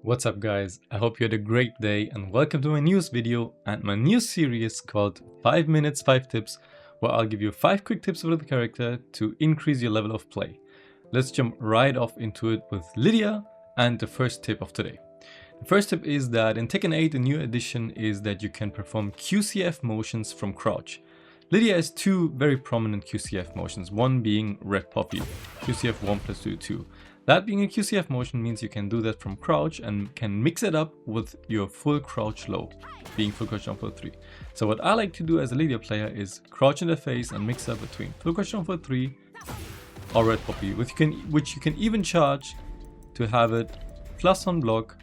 What's up guys, I hope you had a great day and welcome to my news video and my new series called 5 minutes 5 tips, where I'll give you 5 quick tips for the character to increase your level of play. Let's jump right off into it with Lidia and the first tip of today. The first tip is that in Tekken 8 a new addition is that you can perform QCF motions from crouch. Lidia has two very prominent QCF motions, one being Red Poppy, QCF 1 plus 2, 2. That being a QCF motion means you can do that from crouch and can mix it up with your full crouch low, being full crouch down for 3. So what I like to do as a Lidia player is crouch in the face and mix up between full crouch down for 3 or Red Poppy, which you can even charge to have it plus on block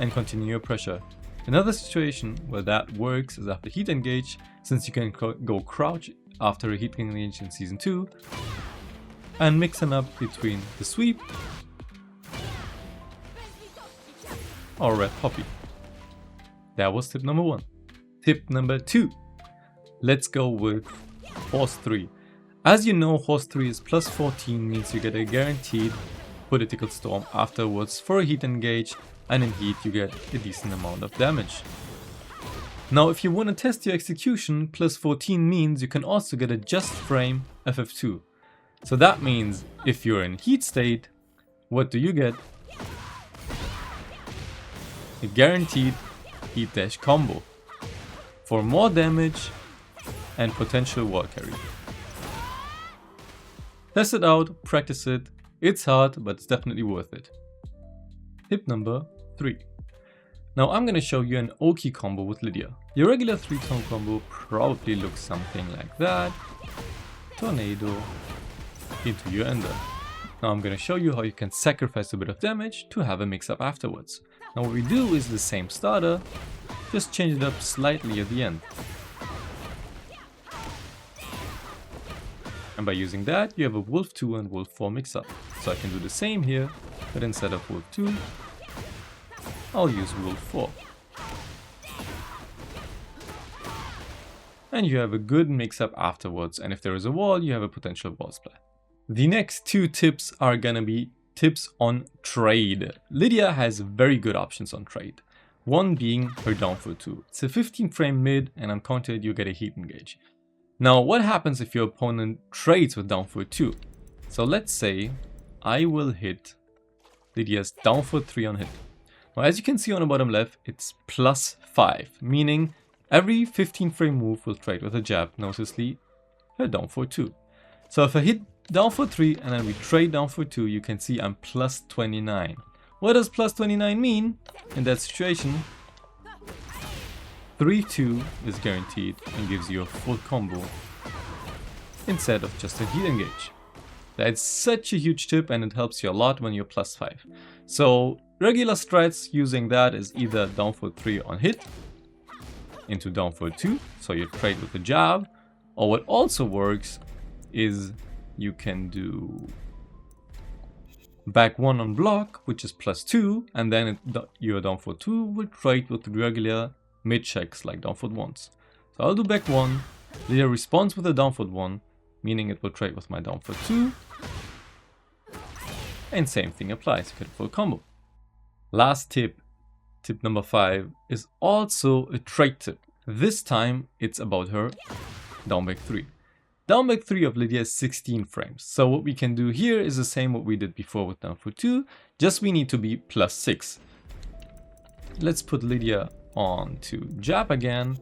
and continue your pressure. Another situation where that works is after heat engage, since you can go crouch after a heat engage in season 2 and mixing up between the sweep or Red Poppy. That was tip number 1. Tip number 2. Let's go with Horse 3. As you know, Horse 3 is plus 14, means you get a guaranteed political storm afterwards for a heat engage, and in heat you get a decent amount of damage. Now if you want to test your execution, plus 14 means you can also get a just frame FF2. So that means if you're in heat state, what do you get? A guaranteed heat dash combo for more damage and potential wall carry. Test it out, practice it. It's hard, but it's definitely worth it. Tip number 3. Now I'm gonna show you an Oki combo with Lidia. Your regular 3-tone combo probably looks something like that. Tornado into your ender. Now I'm gonna show you how you can sacrifice a bit of damage to have a mix up afterwards. Now what we do is the same starter, just change it up slightly at the end. And by using that, you have a Wolf 2 and Wolf 4 mix up. So I can do the same here, but instead of Wolf 2, I'll use Wolf 4. And you have a good mix up afterwards, and if there is a wall, you have a potential wall splat. The next 2 tips are gonna be tips on trade. Lidia has very good options on trade. One being her down for 2. It's a 15 frame mid, and uncountered you get a heat engage. Now what happens if your opponent trades with down for 2? So let's say I will hit Lidia's down for 3 on hit. Now as you can see on the bottom left, it's plus 5, meaning every 15 frame move will trade with a jab, noticeably her down for 2. So if I hit down for 3 and then we trade down for 2, you can see I'm plus 29. What does plus 29 mean? In that situation, 3-2 is guaranteed and gives you a full combo instead of just a heat engage. That's such a huge tip and it helps you a lot when you're plus 5. So regular strats using that is either down for 3 on hit into down for 2, so you trade with a jab, or what also works is you can do back 1 on block, which is plus 2, and then your down for 2 will trade with regular mid checks like down for 1s. So I'll do back 1, Lidia responds with a down for 1, meaning it will trade with my down for 2, and same thing applies, you get a full combo. Last tip, tip number 5, is also a trade tip. This time it's about her down back 3. Down back 3 of Lidia is 16 frames. So what we can do here is the same what we did before with down for 2, just we need to be plus 6. Let's put Lidia on to jab again,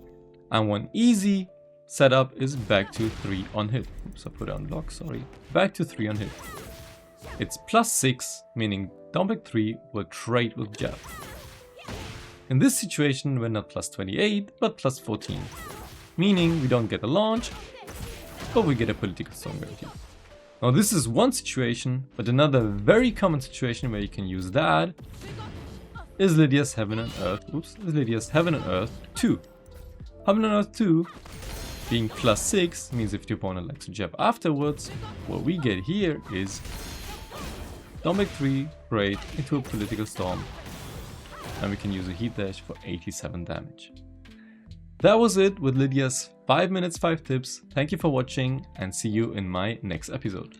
and one easy setup is back to 3 on hit. Oops, I put it on block, sorry. Back to 3 on hit. It's plus 6, meaning down back 3 will trade with jab. In this situation, we're not plus 28, but plus 14, meaning we don't get a launch, but we get a political storm guarantee. Now this is one situation, but another very common situation where you can use that is Lidia's Heaven and Earth. Oops, is Lidia's Heaven and Earth 2. Heaven and Earth 2 being plus 6 means if the opponent likes to jab afterwards, what we get here is down back 3, trade into a political storm, and we can use a heat dash for 87 damage. That was it with Lidia's 5 minutes 5 tips. Thank you for watching and see you in my next episode.